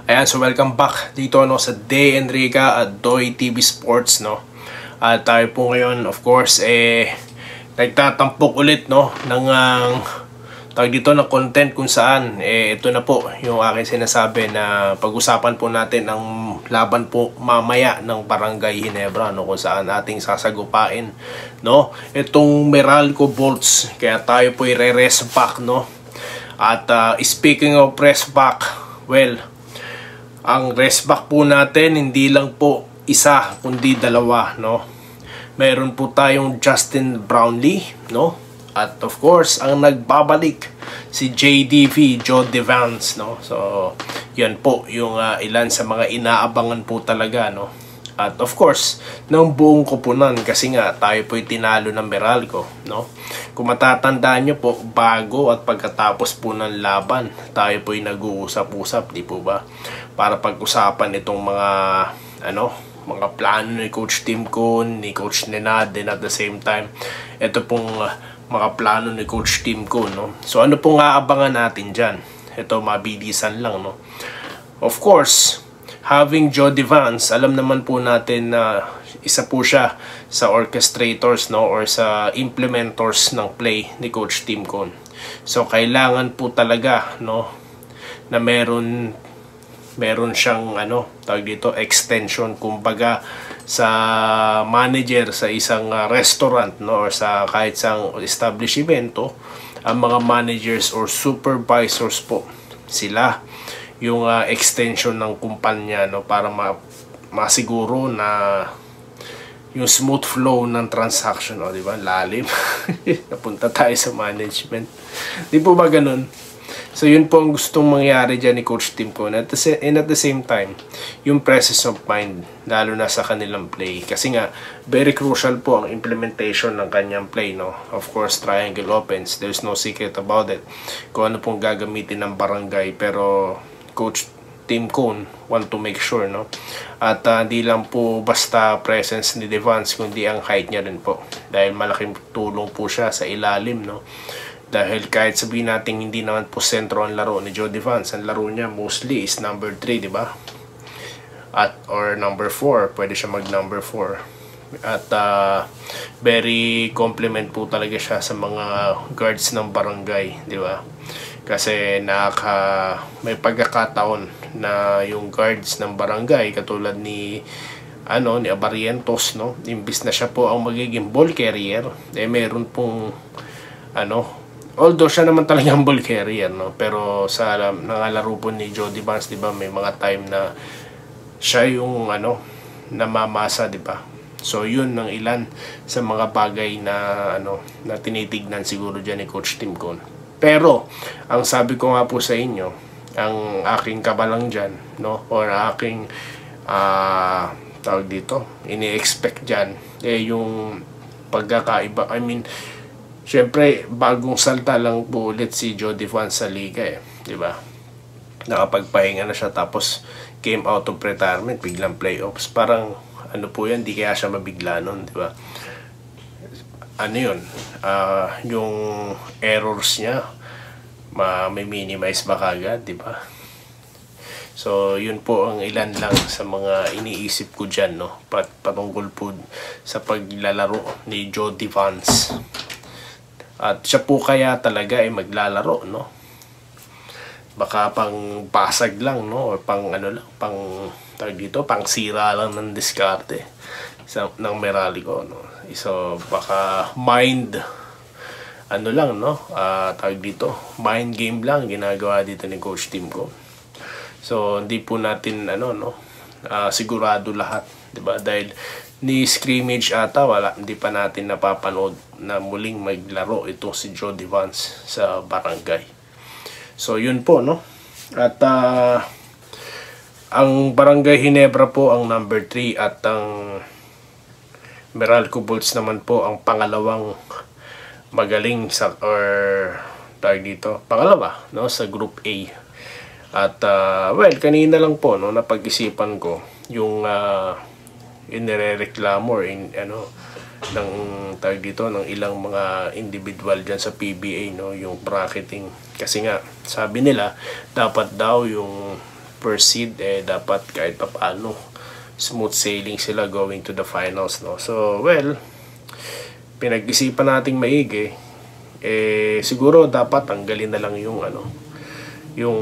Ayan, so welcome back dito sa Day Enrica at Doy TV Sports, no. At tayo po ngayon, of course, nagtatampok ulit, no, ng tawag dito ng content kung saan ito na po yung aking sinasabi na pag-usapan po natin ang laban po mamaya ng Barangay Ginebra, no, kung saan ating sasagupain, no, itong Meralco Bolts. Kaya tayo po i-rest back, no. At speaking of rest back, well, ang rest back po natin hindi lang po isa kundi dalawa, no. Meron po tayong Justin Brownlee, no, at of course ang nagbabalik si JDV, Jody Vance, no. So yan po yung ilan sa mga inaabangan po talaga, no. At of course ng buong koponan kasi nga tayo po'y tinalo ng Meralco, no. Kung matatandaan nyo po, bago at pagkatapos po ng laban, tayo po'y nag-uusap-usap, di po ba? Para pag-usapan itong mga plano ni Coach Tim Cone, ni Coach Nenad, and at the same time, ito pong mga plano ni Coach Tim Cone, no? So ano pong aabangan natin dyan? Ito mabilisan lang, no? Of course, having Jody Vance, alam naman po natin na isa po siya sa orchestrators, no, or sa implementors ng play ni Coach Tim Cone. So kailangan po talaga, no, na meron siyang tawag dito, extension, kumbaga sa manager sa isang restaurant, no, or sa kahit sa establishmento, ang mga managers or supervisors po, sila yung extension ng kumpanya, no, para masiguro na yung smooth flow ng transaction, di ba? Lalim. Napunta tayo sa management. Di po ba ganun? So yun po ang gustong mangyari dyan ni Coach Tim Cone. And at the same time, yung presence of mind, lalo na sa kanilang play. Kasi nga, very crucial po ang implementation ng kanyang play, no? Of course, triangle offense. There's no secret about it. Kung ano pong gagamitin ng barangay. Pero Coach Tim Cone want to make sure, no? At di lang po basta presence ni Devance, kundi ang height niya rin po. Dahil malaking tulong po siya sa ilalim, no? Dahil kahit sabihin natin hindi naman po sentro ang laro ni Jody Vance, ang laro niya mostly is number 3, di ba? Or number 4, pwede siya mag number 4. At very compliment po talaga siya sa mga guards ng barangay, di ba? Kasi may pagkakataon na yung guards ng barangay katulad ni Abarientos, no, imbis na siya po ang magiging ball carrier, meron pong although siya naman talaga ang ball carrier, no, pero sa nangalaro po ni Jody Vance, di ba, may mga time na siya yung namamasa, di ba? So yun ang ilan sa mga bagay na na tinitignan siguro diyan ni Coach Tim Cone. Pero ang sabi ko nga po sa inyo, ang aking kabalang dyan, no, or aking tawag dito, ini-expect dyan, yung pagkakaiba. I mean, syempre bagong salta lang po ulit si Jody Vance sa liga, di ba? Nakapagpahinga na siya, tapos came out of retirement, biglang playoffs. Parang po yan, di kaya siya mabigla nun, di ba? Yun, yung errors niya may minimize ba kagad, di ba? So yun po ang ilan lang sa mga iniisip ko dyan, no, patungkol po sa paglalaro ni Jody Vance. At siya po kaya talaga maglalaro, no? Baka pang pasag lang, no, or pang tawag dito, pang sira lang ng diskarte ng Meralco, no. So baka mind lang, no, tawag dito, mind game lang ginagawa dito ni Coach Tim Cone. So hindi po natin sigurado lahat, di ba? Dahil ni scrimmage ata hindi pa natin napapanood na muling maglaro ito si Jody Vance sa barangay. So yun po, no. At ang Barangay Ginebra po ang number 3 at ang Meralco Bolts naman po ang pangalawang magaling pangalawa, no, sa Group A. At well, kanina lang po, no, napag-isipan ko yung inirereklamo ng ng ilang mga individual dyan sa PBA, no, yung bracketing. Kasi nga sabi nila dapat daw yung first seed, dapat kahit pa paano smooth sailing sila going to the finals, no? So, well, pinag-isipan nating maigi, siguro dapat tanggalin na lang yung yung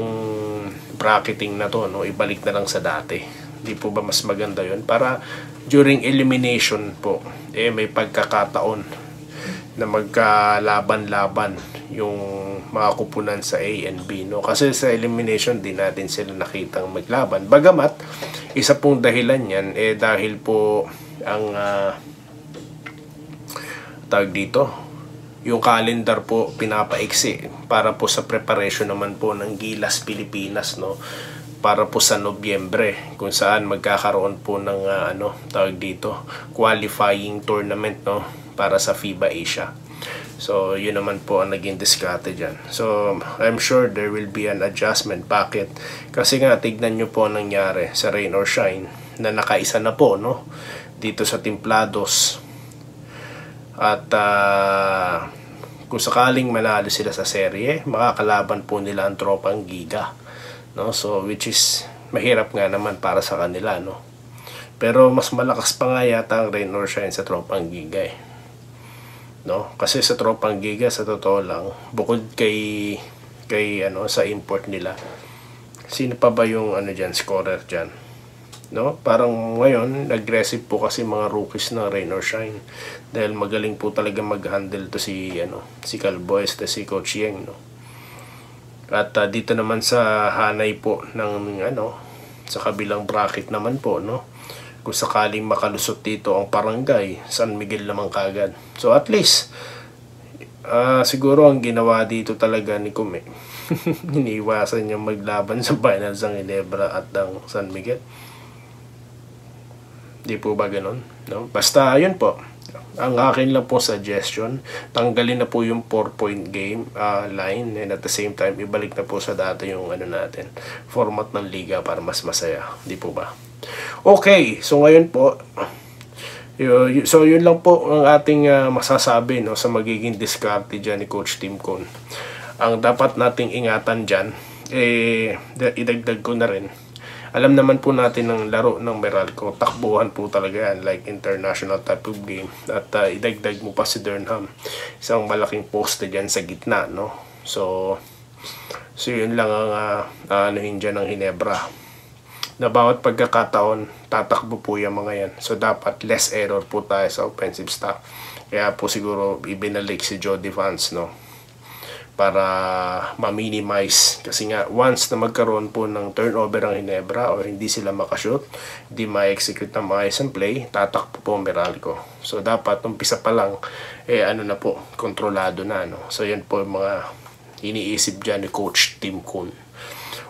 bracketing na to, no? Ibalik na lang sa dati. Di po ba mas maganda yun? Para during elimination po, may pagkakataon na magkalaban-laban yung mga kupunan sa A and B, no? Kasi sa elimination din natin sila nakitang maglaban. Bagamat isa pong dahilan yan dahil po ang tawag dito, yung calendar po pinapaiksi para po sa preparation naman po ng Gilas Pilipinas, no? Para po sa Nobyembre, kung saan magkakaroon po ng tawag dito, qualifying tournament, no? Para sa FIBA Asia. So, yun naman po ang naging diskarte dyan. So, I'm sure there will be an adjustment. Bakit? Kasi nga, tignan nyo po ang nangyari sa Rain or Shine na nakaisa na po, no? Dito sa Templados. At kung sakaling manalo sila sa serye, makakalaban po nila ang tropang Giga, no? So, which is mahirap nga naman para sa kanila, no? Pero mas malakas pa nga yata ang Rain or Shine sa tropang Giga, no? Kasi sa tropang Giga, sa totoo lang, bukod kay sa import nila, sino pa ba yung scorer dyan, no? Parang ngayon aggressive po kasi mga rookies ng Rain or Shine, dahil magaling po talaga mag-handle to si Calboes, si Coach Yeng, no? At dito naman sa hanay po ng sa kabilang bracket naman po, no? Kung sakaling makalusot dito ang Barangay, San Miguel naman kagad. So at least siguro ang ginawa dito talaga ni Kume, iniiwasan niya maglaban sa finals ng Ginebra at ng San Miguel. Di po ba ganun? No? Basta yun po. Ang akin lang po suggestion, tanggalin na po yung 4-point game line, and at the same time ibalik na po sa dati yung natin, format ng liga para mas masaya. Di po ba? Okay, so ngayon po, so yun lang po ang ating masasabi, no, sa magiging diskarte dyan ni Coach Tim Cone. Ang dapat nating ingatan dyan, idagdag ko na rin, alam naman po natin ng laro ng Meralco, takbuhan po talaga yan, like international type of game. At idagdag mo pa si Durham, isang malaking poste dyan sa gitna, no? So yun lang ang dyan ng Ginebra, na bawat pagkakataon tatakbo po yung mga yan. So dapat less error po tayo sa offensive staff. Kaya po siguro ibinalik si Jody Vance, no, para ma-minimize. Kasi nga once na magkaroon po ng turnover ang Ginebra o hindi sila makashoot, hindi ma-execute ng maayos ang play, tatakbo po ang Meralco. So dapat umpisa pa lang na po, kontrolado na, no? So yan po yung mga iniisip dyan ni Coach Tim Cone.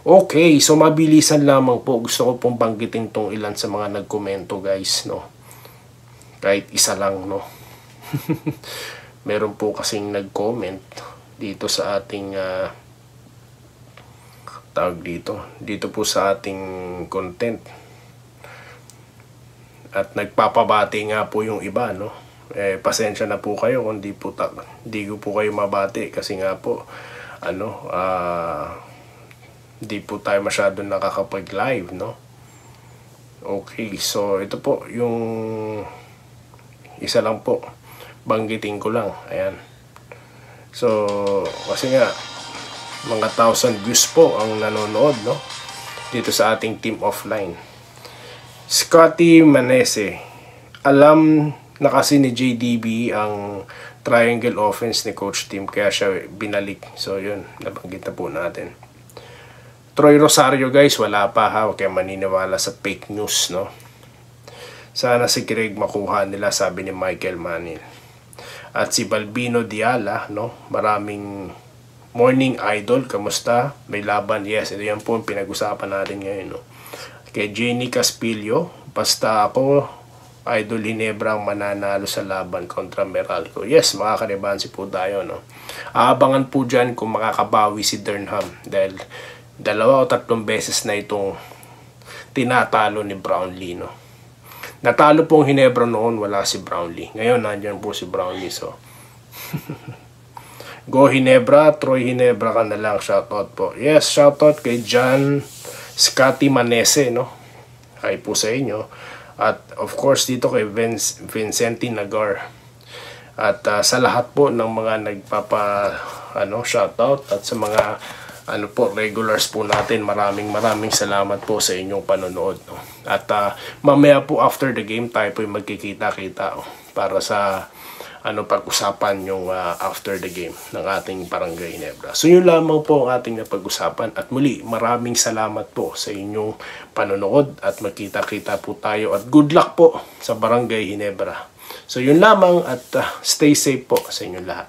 Okay, so mabilisan lamang po, gusto ko pong banggitin tong ilan sa mga nagkomento, guys, no? Kahit isa lang, no? Meron po kasing nag-comment dito sa ating tawag dito po sa ating content, at nagpapabati nga po yung iba, no? Pasensya na po kayo kung di ko po kayo mabati, kasi nga po di po tayo masyado nakakapag-live, no? Okay, so ito po yung isa lang po, banggitin ko lang, ayan. So, kasi nga, mga 1,000 views po ang nanonood, no? Dito sa ating team offline. Scotty Manese, alam na kasi ni JDB ang triangle offense ni Coach Tim, kaya siya binalik. So, yun, nabanggit na po natin. Troy Rosario, guys, wala pa, ha? Huwag kayo maniniwala sa fake news, no? Sana si Craig makuha nila, sabi ni Michael Manil. At si Balbino Diala, no? Maraming morning idol, kamusta? May laban, yes. Ito yan po yung pinag-usapan natin ngayon, no? Kay Jenny Caspillo, basta ako, Idol Ginebra ang mananalo sa laban kontra Meralco. Yes, makakaribansi po tayo, no? Aabangan po dyan kung makakabawi si Durham, dahil 2 o 3 beses na itong tinatalo ni Brownlee, no? Natalo pong Ginebra noon, wala si Brownlee. Ngayon, nandiyan po si Brownlee, so go Ginebra, Troy Ginebra ka na lang, shoutout po. Yes, shoutout kay John Scotty Manese, no? Hi po sa inyo. At of course dito kay Vincenti Nagar. At sa lahat po ng mga shoutout at sa mga regulars po natin, maraming salamat po sa inyong panonood, no? At mamaya po after the game tayo po magkikita-kita para sa pag-usapan yung after the game ng ating Barangay Ginebra. So yun lamang po ang ating napag-usapan, at muli maraming salamat po sa inyong panonood at magkita-kita po tayo, at good luck po sa Barangay Ginebra. So yun lamang, at stay safe po sa inyong lahat.